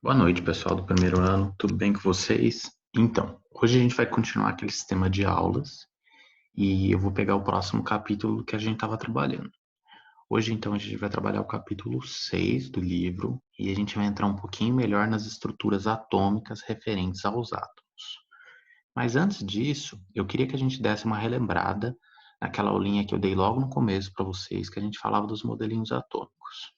Boa noite, pessoal do primeiro ano. Tudo bem com vocês? Então, hoje a gente vai continuar aquele sistema de aulas e eu vou pegar o próximo capítulo que a gente estava trabalhando. Hoje, então, a gente vai trabalhar o capítulo 6 do livro e a gente vai entrar um pouquinho melhor nas estruturas atômicas referentes aos átomos. Mas antes disso, eu queria que a gente desse uma relembrada naquela aulinha que eu dei logo no começo para vocês, que a gente falava dos modelinhos atômicos.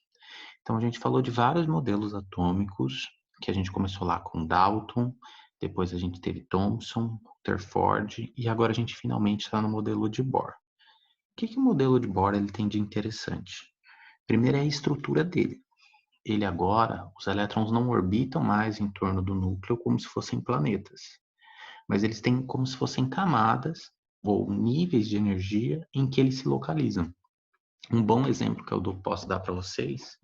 Então, a gente falou de vários modelos atômicos, que a gente começou lá com Dalton, depois a gente teve Thomson, Rutherford, e agora a gente finalmente está no modelo de Bohr. O que o modelo de Bohr ele tem de interessante? Primeiro é a estrutura dele. Ele agora, os elétrons não orbitam mais em torno do núcleo como se fossem planetas, mas eles têm como se fossem camadas ou níveis de energia em que eles se localizam. Um bom exemplo que eu posso dar para vocês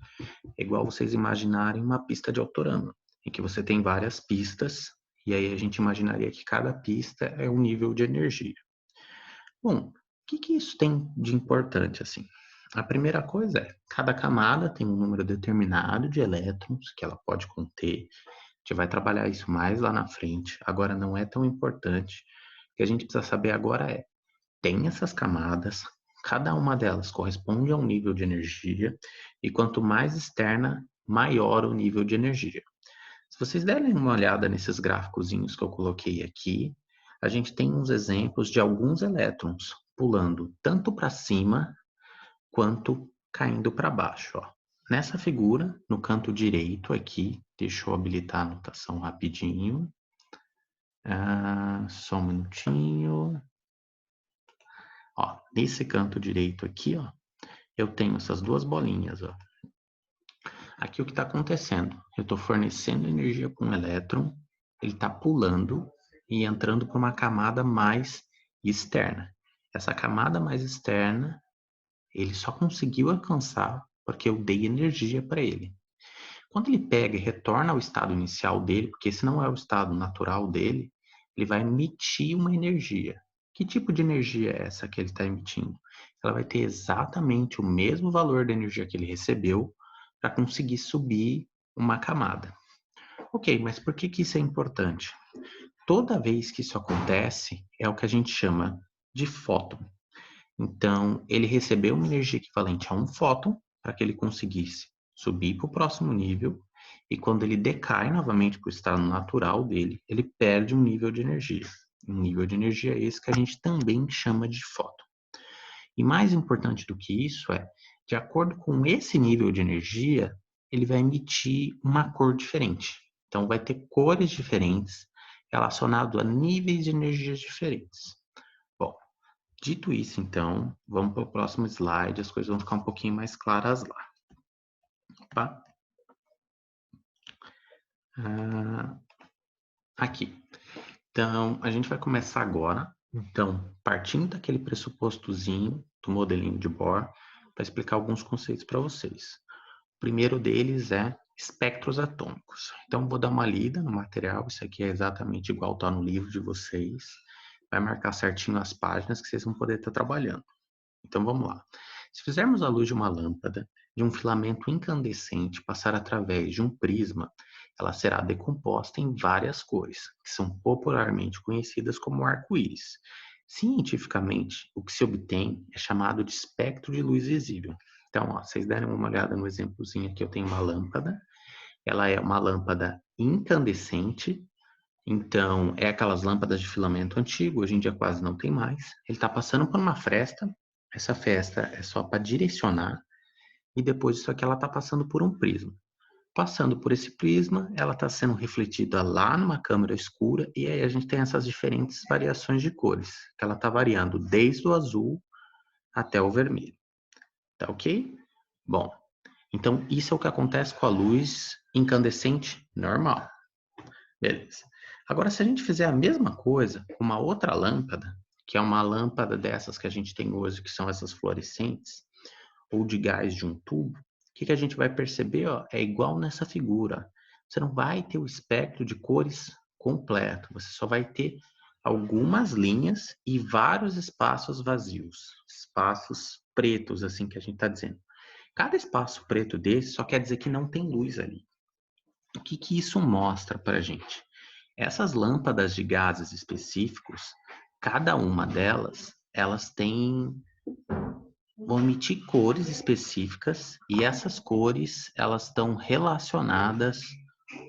é igual vocês imaginarem uma pista de autorama, em que você tem várias pistas, e aí a gente imaginaria que cada pista é um nível de energia. Bom, o que isso tem de importante assim? A primeira coisa é, cada camada tem um número determinado de elétrons que ela pode conter. A gente vai trabalhar isso mais lá na frente. Agora não é tão importante. O que a gente precisa saber agora é, tem essas camadas, cada uma delas corresponde a um nível de energia, e quanto mais externa, maior o nível de energia. Se vocês derem uma olhada nesses gráficozinhos que eu coloquei aqui, a gente tem uns exemplos de alguns elétrons pulando tanto para cima quanto caindo para baixo. Ó. Nessa figura, no canto direito aqui, deixa eu habilitar a anotação rapidinho. Só um minutinho. Ó, nesse canto direito aqui, ó, eu tenho essas duas bolinhas. Ó. Aqui o que está acontecendo? Eu estou fornecendo energia para um elétron, ele está pulando e entrando para uma camada mais externa. Essa camada mais externa, ele só conseguiu alcançar porque eu dei energia para ele. Quando ele pega e retorna ao estado inicial dele, porque esse não é o estado natural dele, ele vai emitir uma energia. Que tipo de energia é essa que ele está emitindo? Ela vai ter exatamente o mesmo valor da energia que ele recebeu para conseguir subir uma camada. Ok, mas por que isso é importante? Toda vez que isso acontece, é o que a gente chama de fóton. Então, ele recebeu uma energia equivalente a um fóton para que ele conseguisse subir para o próximo nível, e quando ele decai novamente para o estado natural dele, ele perde um nível de energia. Um nível de energia esse que a gente também chama de fóton. E mais importante do que isso é, de acordo com esse nível de energia, ele vai emitir uma cor diferente. Então, vai ter cores diferentes relacionado a níveis de energias diferentes. Bom, dito isso, então, vamos para o próximo slide, as coisas vão ficar um pouquinho mais claras lá. Tá? Aqui. Então, a gente vai começar agora. Então, partindo daquele pressupostozinho do modelinho de Bohr, para explicar alguns conceitos para vocês. O primeiro deles é espectros atômicos. Então, vou dar uma lida no material, isso aqui é exatamente igual está no livro de vocês. Vai marcar certinho as páginas que vocês vão poder estar trabalhando. Então, vamos lá. Se fizermos a luz de uma lâmpada, de um filamento incandescente passar através de um prisma, ela será decomposta em várias cores, que são popularmente conhecidas como arco-íris. Cientificamente, o que se obtém é chamado de espectro de luz visível. Então, ó, vocês deram uma olhada no exemplozinho aqui, eu tenho uma lâmpada. Ela é uma lâmpada incandescente, então é aquelas lâmpadas de filamento antigo, hoje em dia quase não tem mais. Ele está passando por uma fresta, essa fresta é só para direcionar, e depois disso aqui ela está passando por um prisma. Passando por esse prisma, ela está sendo refletida lá numa câmara escura, e aí a gente tem essas diferentes variações de cores, que ela está variando desde o azul até o vermelho. Tá ok? Bom, então isso é o que acontece com a luz incandescente normal. Beleza. Agora, se a gente fizer a mesma coisa com uma outra lâmpada, que é uma lâmpada dessas que a gente tem hoje, que são essas fluorescentes, ou de gás de um tubo, o que a gente vai perceber? Ó, é igual nessa figura. Você não vai ter o espectro de cores completo, você só vai ter algumas linhas e vários espaços vazios, espaços pretos, assim que a gente está dizendo. Cada espaço preto desse só quer dizer que não tem luz ali. O que que isso mostra para a gente? Essas lâmpadas de gases específicos, cada uma delas, elas vão emitir cores específicas e essas cores, elas estão relacionadas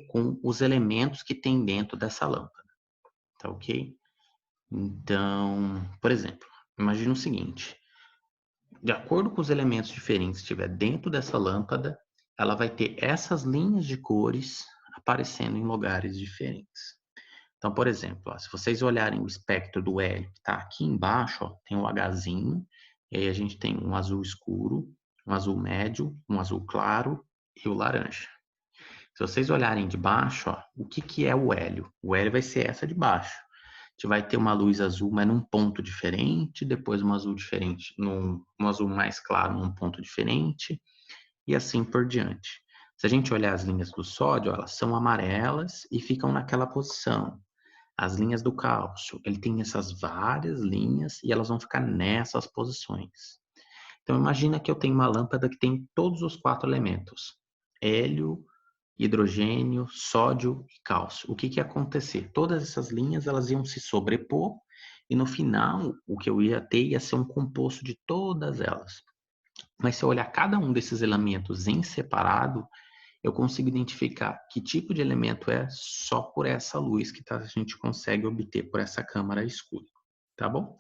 com os elementos que tem dentro dessa lâmpada, tá ok? Então, por exemplo, imagina o seguinte, de acordo com os elementos diferentes que estiver dentro dessa lâmpada, ela vai ter essas linhas de cores aparecendo em lugares diferentes. Então, por exemplo, ó, se vocês olharem o espectro do hélio, que está aqui embaixo, ó, tem o Hzinho, e aí a gente tem um azul escuro, um azul médio, um azul claro e o laranja. Se vocês olharem de baixo, ó, o que que é o hélio? O hélio vai ser essa de baixo. A gente vai ter uma luz azul, mas num ponto diferente, depois um azul diferente, um azul mais claro num ponto diferente, e assim por diante. Se a gente olhar as linhas do sódio, elas são amarelas e ficam naquela posição. As linhas do cálcio, ele tem essas várias linhas e elas vão ficar nessas posições. Então imagina que eu tenho uma lâmpada que tem todos os 4 elementos: hélio, hidrogênio, sódio e cálcio. O que que ia acontecer? Todas essas linhas elas iam se sobrepor e no final o que eu ia ter ia ser um composto de todas elas. Mas se eu olhar cada um desses elementos em separado, eu consigo identificar que tipo de elemento é só por essa luz que a gente consegue obter por essa câmara escura, tá bom?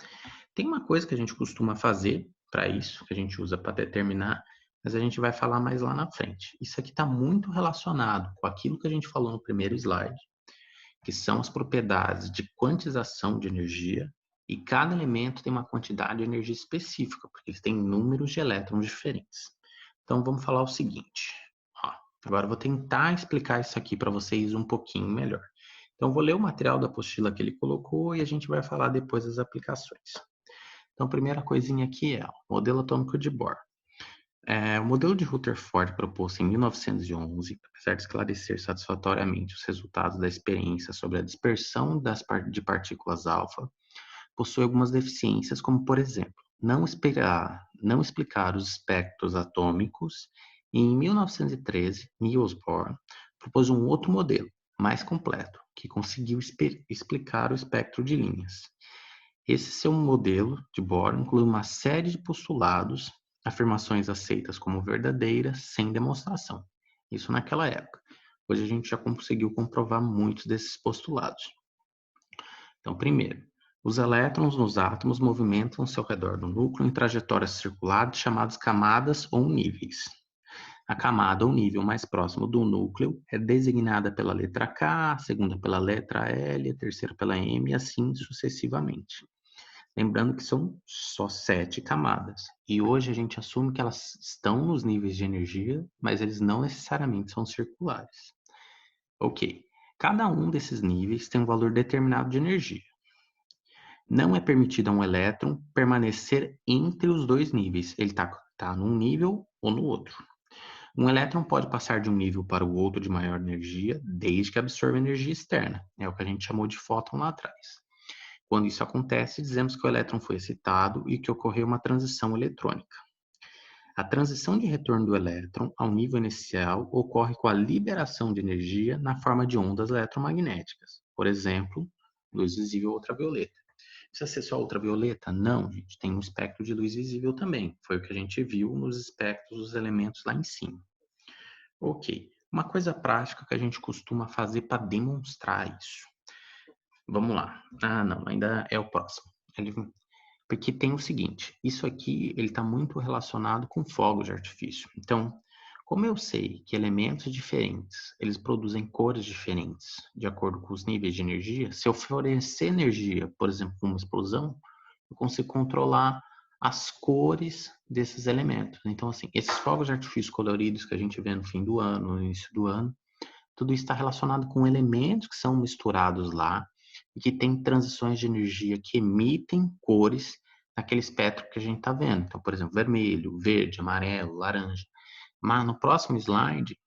Tem uma coisa que a gente costuma fazer para isso, que a gente usa para determinar, mas a gente vai falar mais lá na frente. Isso aqui está muito relacionado com aquilo que a gente falou no primeiro slide, que são as propriedades de quantização de energia, e cada elemento tem uma quantidade de energia específica, porque eles têm números de elétrons diferentes. Então vamos falar o seguinte. Ó, agora eu vou tentar explicar isso aqui para vocês um pouquinho melhor. Então eu vou ler o material da apostila que ele colocou e a gente vai falar depois das aplicações. Então, a primeira coisinha aqui é o modelo atômico de Bohr. O modelo de Rutherford proposto em 1911, apesar de esclarecer satisfatoriamente os resultados da experiência sobre a dispersão de partículas alfa, possui algumas deficiências, como, por exemplo, não explicar os espectros atômicos, e em 1913, Niels Bohr propôs um outro modelo, mais completo, que conseguiu explicar o espectro de linhas. Esse seu modelo de Bohr inclui uma série de postulados, afirmações aceitas como verdadeiras, sem demonstração. Isso naquela época. Hoje a gente já conseguiu comprovar muitos desses postulados. Então, primeiro, os elétrons nos átomos movimentam-se ao redor do núcleo em trajetórias circulares chamadas camadas ou níveis. A camada ou nível mais próximo do núcleo é designada pela letra K, a segunda pela letra L, a terceira pela M e assim sucessivamente. Lembrando que são só 7 camadas. E hoje a gente assume que elas estão nos níveis de energia, mas eles não necessariamente são circulares. Ok. Cada um desses níveis tem um valor determinado de energia. Não é permitido a um elétron permanecer entre os dois níveis. Ele está num nível ou no outro. Um elétron pode passar de um nível para o outro de maior energia, desde que absorva energia externa. É o que a gente chamou de fóton lá atrás. Quando isso acontece, dizemos que o elétron foi excitado e que ocorreu uma transição eletrônica. A transição de retorno do elétron ao nível inicial ocorre com a liberação de energia na forma de ondas eletromagnéticas. Por exemplo, luz visível ultravioleta. Precisa ser só ultravioleta? Não, gente. Tem um espectro de luz visível também. Foi o que a gente viu nos espectros dos elementos lá em cima. Ok. Uma coisa prática que a gente costuma fazer para demonstrar isso. Vamos lá. Ah, não, ainda é o próximo. Porque tem o seguinte, isso aqui ele está muito relacionado com fogos de artifício. Então, como eu sei que elementos diferentes, eles produzem cores diferentes de acordo com os níveis de energia, se eu fornecer energia, por exemplo, com uma explosão, eu consigo controlar as cores desses elementos. Então, assim, esses fogos de artifício coloridos que a gente vê no fim do ano, no início do ano, tudo isso está relacionado com elementos que são misturados lá e que tem transições de energia que emitem cores naquele espectro que a gente está vendo. Então, por exemplo, vermelho, verde, amarelo, laranja. Mas no próximo slide,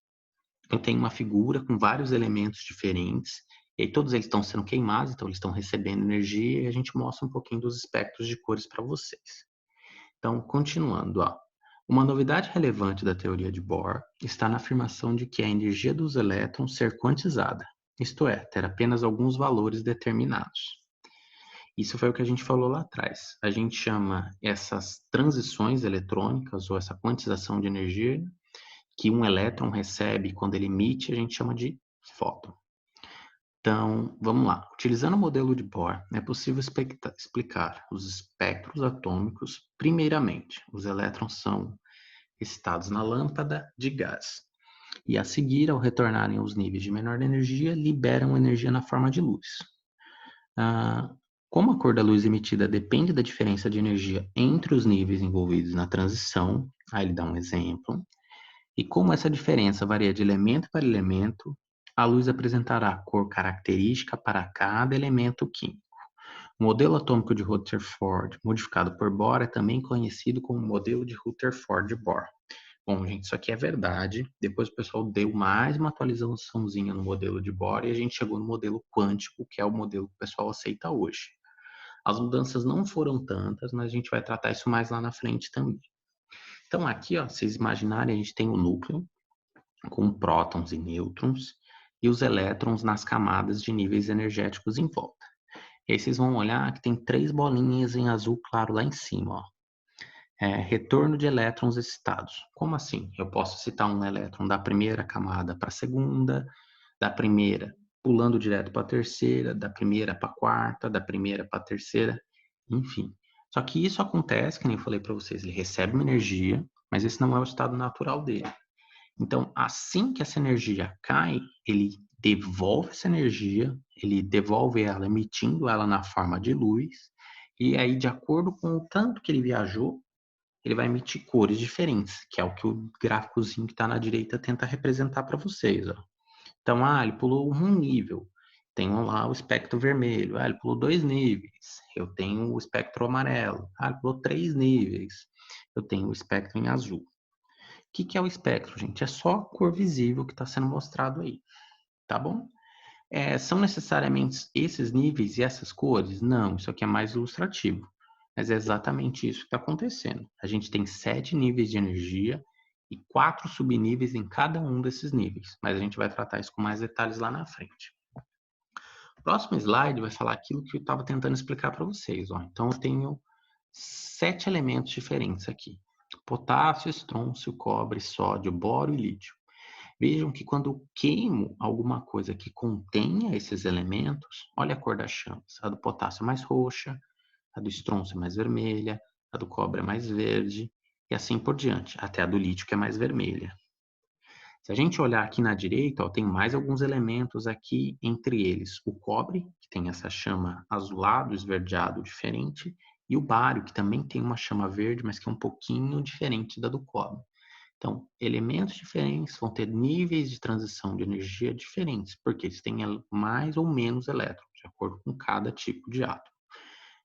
eu tenho uma figura com vários elementos diferentes, e aí todos eles estão sendo queimados, então eles estão recebendo energia, e a gente mostra um pouquinho dos espectros de cores para vocês. Então, continuando, ó. Uma novidade relevante da teoria de Bohr está na afirmação de que a energia dos elétrons ser quantizada, isto é, ter apenas alguns valores determinados. Isso foi o que a gente falou lá atrás. A gente chama essas transições eletrônicas ou essa quantização de energia que um elétron recebe quando ele emite, a gente chama de fóton. Então, vamos lá. Utilizando o modelo de Bohr, é possível explicar os espectros atômicos. Primeiramente, os elétrons são excitados na lâmpada de gás. E a seguir, ao retornarem aos níveis de menor energia, liberam energia na forma de luz. Como a cor da luz emitida depende da diferença de energia entre os níveis envolvidos na transição, aí ele dá um exemplo, e como essa diferença varia de elemento para elemento, a luz apresentará cor característica para cada elemento químico. O modelo atômico de Rutherford, modificado por Bohr, é também conhecido como modelo de Rutherford-Bohr. Bom, gente, isso aqui é verdade. Depois o pessoal deu mais uma atualizaçãozinha no modelo de Bohr e a gente chegou no modelo quântico, que é o modelo que o pessoal aceita hoje. As mudanças não foram tantas, mas a gente vai tratar isso mais lá na frente também. Então aqui, ó, vocês imaginarem, a gente tem o núcleo com prótons e nêutrons e os elétrons nas camadas de níveis energéticos em volta. E aí vocês vão olhar que tem 3 bolinhas em azul claro lá em cima, ó. Retorno de elétrons excitados. Como assim? Eu posso citar um elétron da primeira camada para a segunda, da primeira pulando direto para a terceira, da primeira para a quarta, da primeira para a terceira, enfim. Só que isso acontece, que nem eu falei para vocês, ele recebe uma energia, mas esse não é o estado natural dele. Então, assim que essa energia cai, ele devolve essa energia, ele devolve ela emitindo ela na forma de luz, e aí, de acordo com o tanto que ele viajou, ele vai emitir cores diferentes, que é o que o gráficozinho que está na direita tenta representar para vocês. Ó. Então, ele pulou um nível. Tenho lá o espectro vermelho. Ele pulou 2 níveis. Eu tenho o espectro amarelo. Ele pulou 3 níveis. Eu tenho o espectro em azul. O que é o espectro, gente? É só a cor visível que está sendo mostrado aí. Tá bom? São necessariamente esses níveis e essas cores? Não, isso aqui é mais ilustrativo. Mas é exatamente isso que está acontecendo. A gente tem 7 níveis de energia e 4 subníveis em cada um desses níveis. Mas a gente vai tratar isso com mais detalhes lá na frente. O próximo slide vai falar aquilo que eu estava tentando explicar para vocês. Ó. Então, eu tenho 7 elementos diferentes aqui. Potássio, estrôncio, cobre, sódio, boro e lítio. Vejam que quando eu queimo alguma coisa que contenha esses elementos, olha a cor das chamas. A do potássio é mais roxa, a do estrôncio é mais vermelha, a do cobre é mais verde, e assim por diante, até a do lítio que é mais vermelha. Se a gente olhar aqui na direita, ó, tem mais alguns elementos aqui, entre eles o cobre, que tem essa chama azulado, esverdeado diferente, e o bário, que também tem uma chama verde, mas que é um pouquinho diferente da do cobre. Então, elementos diferentes vão ter níveis de transição de energia diferentes, porque eles têm mais ou menos elétrons, de acordo com cada tipo de átomo.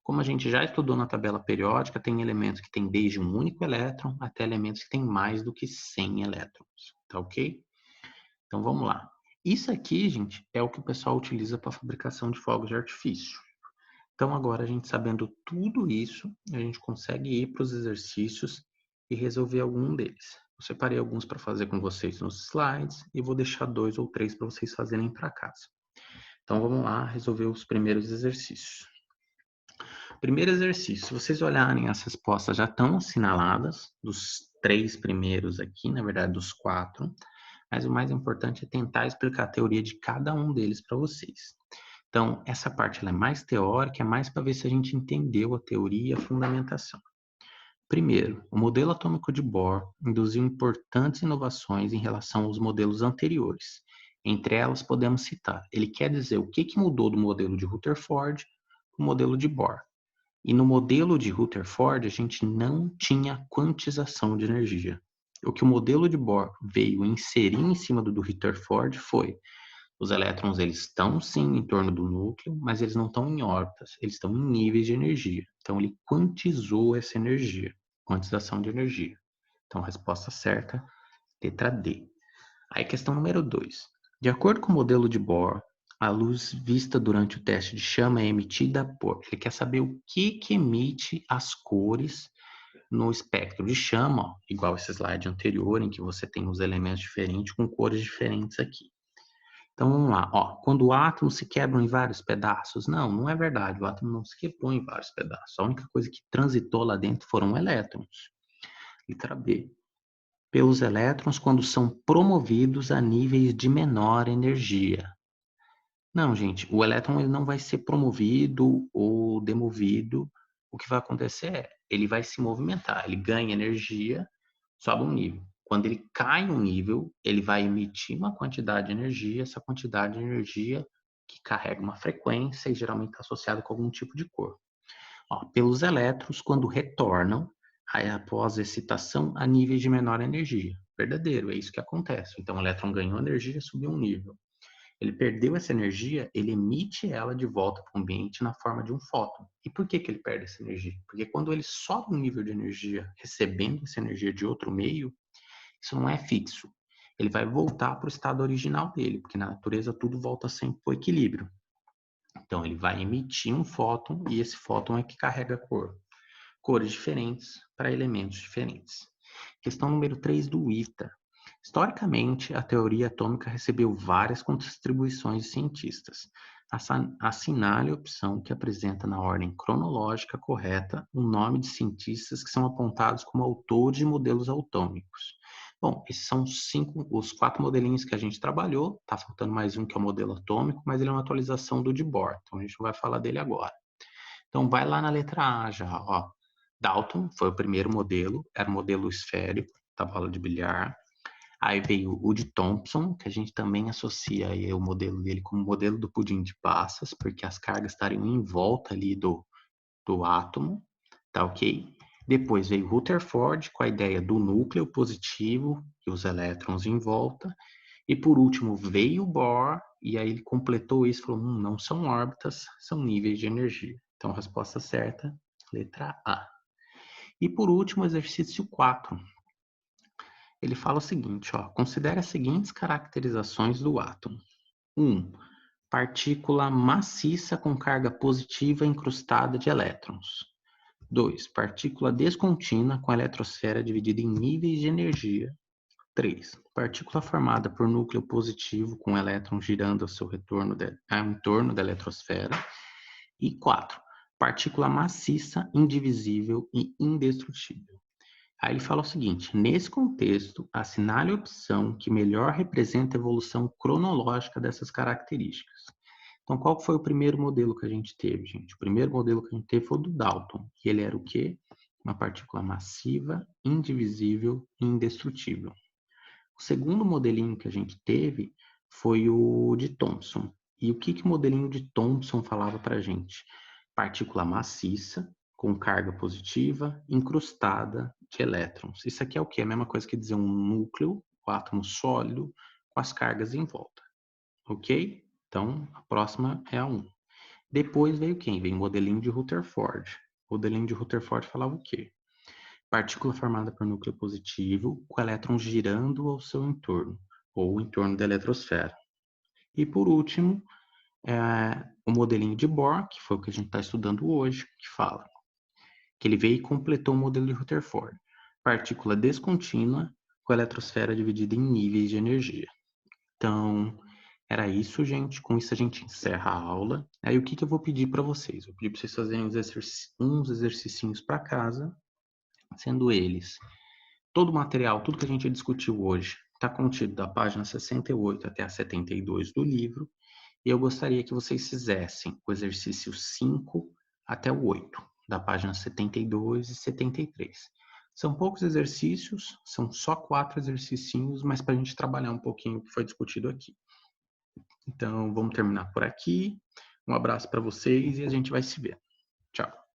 Como a gente já estudou na tabela periódica, tem elementos que têm desde um único elétron até elementos que têm mais do que 100 elétrons, tá ok? Então vamos lá. Isso aqui, gente, é o que o pessoal utiliza para fabricação de fogos de artifício. Então agora a gente sabendo tudo isso, a gente consegue ir para os exercícios e resolver algum deles. Eu separei alguns para fazer com vocês nos slides e vou deixar 2 ou 3 para vocês fazerem para casa. Então vamos lá resolver os primeiros exercícios. Primeiro exercício, se vocês olharem, as respostas já estão assinaladas, dos 3 primeiros aqui, na verdade dos 4, mas o mais importante é tentar explicar a teoria de cada um deles para vocês. Então, essa parte ela é mais teórica, é mais para ver se a gente entendeu a teoria e a fundamentação. Primeiro, o modelo atômico de Bohr induziu importantes inovações em relação aos modelos anteriores. Entre elas, podemos citar, ele quer dizer o que mudou do modelo de Rutherford para o modelo de Bohr. E no modelo de Rutherford, a gente não tinha quantização de energia. O que o modelo de Bohr veio inserir em cima do Rutherford foi: os elétrons eles estão sim em torno do núcleo, mas eles não estão em órbitas, eles estão em níveis de energia. Então ele quantizou essa energia, quantização de energia. Então a resposta certa, letra D. Aí questão número 2. De acordo com o modelo de Bohr, a luz vista durante o teste de chama é emitida por... Ele quer saber o que emite as cores no espectro de chama, ó, igual esse slide anterior, em que você tem os elementos diferentes com cores diferentes aqui. Então vamos lá, ó, quando o átomo se quebra em vários pedaços, não é verdade, o átomo não se quebrou em vários pedaços, a única coisa que transitou lá dentro foram elétrons. Letra B. Pelos elétrons quando são promovidos a níveis de menor energia. Não, gente, o elétron ele não vai ser promovido ou demovido. O que vai acontecer é, ele vai se movimentar, ele ganha energia, sobe um nível. Quando ele cai um nível, ele vai emitir uma quantidade de energia, essa quantidade de energia que carrega uma frequência e geralmente está associada com algum tipo de cor. Ó, pelos elétrons, quando retornam, aí após excitação a níveis de menor energia. Verdadeiro, é isso que acontece. Então o elétron ganhou energia, subiu um nível. Ele perdeu essa energia, ele emite ela de volta para o ambiente na forma de um fóton. E por que ele perde essa energia? Porque quando ele sobe um nível de energia, recebendo essa energia de outro meio, isso não é fixo. Ele vai voltar para o estado original dele, porque na natureza tudo volta sempre para o equilíbrio. Então ele vai emitir um fóton e esse fóton é que carrega a cor. Cores diferentes para elementos diferentes. Questão número 3 do ITA. Historicamente, a teoria atômica recebeu várias contribuições de cientistas. Assinale a opção que apresenta na ordem cronológica correta o nome de cientistas que são apontados como autores de modelos atômicos. Bom, esses são os 4 modelinhos que a gente trabalhou. Está faltando mais um que é o modelo atômico, mas ele é uma atualização do de Bohr, então a gente não vai falar dele agora. Então vai lá na letra A já, ó. Dalton foi o primeiro modelo, era um modelo esférico, da bola de bilhar. Aí veio o de Thomson, que a gente também associa aí o modelo dele como o modelo do pudim de passas, porque as cargas estariam em volta ali do átomo, tá ok? Depois veio Rutherford com a ideia do núcleo positivo e os elétrons em volta. E por último veio Bohr, e aí ele completou isso e falou, não são órbitas, são níveis de energia. Então, a resposta certa, letra A. E por último, exercício 4. Ele fala o seguinte, ó, considere as seguintes caracterizações do átomo. 1. Partícula maciça com carga positiva incrustada de elétrons. 2. Partícula descontínua com a eletrosfera dividida em níveis de energia. 3. Partícula formada por núcleo positivo com elétrons girando ao seu em torno da eletrosfera. E 4. Partícula maciça, indivisível e indestrutível. Aí ele fala o seguinte, nesse contexto, assinale a opção que melhor representa a evolução cronológica dessas características. Então, qual foi o primeiro modelo que a gente teve, gente? O primeiro modelo que a gente teve foi o do Dalton, que ele era o quê? Uma partícula massiva, indivisível e indestrutível. O segundo modelinho que a gente teve foi o de Thomson. E o que o modelinho de Thomson falava para a gente? Partícula maciça, com carga positiva, incrustada de elétrons. Isso aqui é o quê? A mesma coisa que dizer um núcleo, o átomo sólido, com as cargas em volta. Ok? Então, a próxima é a 1. Depois veio quem? Veio o modelinho de Rutherford. O modelinho de Rutherford falava o quê? Partícula formada por núcleo positivo, com elétrons girando ao seu entorno, ou em torno da eletrosfera. E por último, o modelinho de Bohr, que foi o que a gente está estudando hoje, que fala que ele veio e completou o modelo de Rutherford. Partícula descontínua, com a eletrosfera dividida em níveis de energia. Então, era isso, gente. Com isso a gente encerra a aula. Aí o que eu vou pedir para vocês? Eu pedi para vocês fazerem uns exercícios para casa, sendo eles todo o material, tudo que a gente discutiu hoje, está contido da página 68 até a 72 do livro, e eu gostaria que vocês fizessem o exercício 5 até o 8, da página 72 e 73. São poucos exercícios, são só 4 exercícios, mas para a gente trabalhar um pouquinho o que foi discutido aqui. Então, vamos terminar por aqui. Um abraço para vocês e a gente vai se ver. Tchau.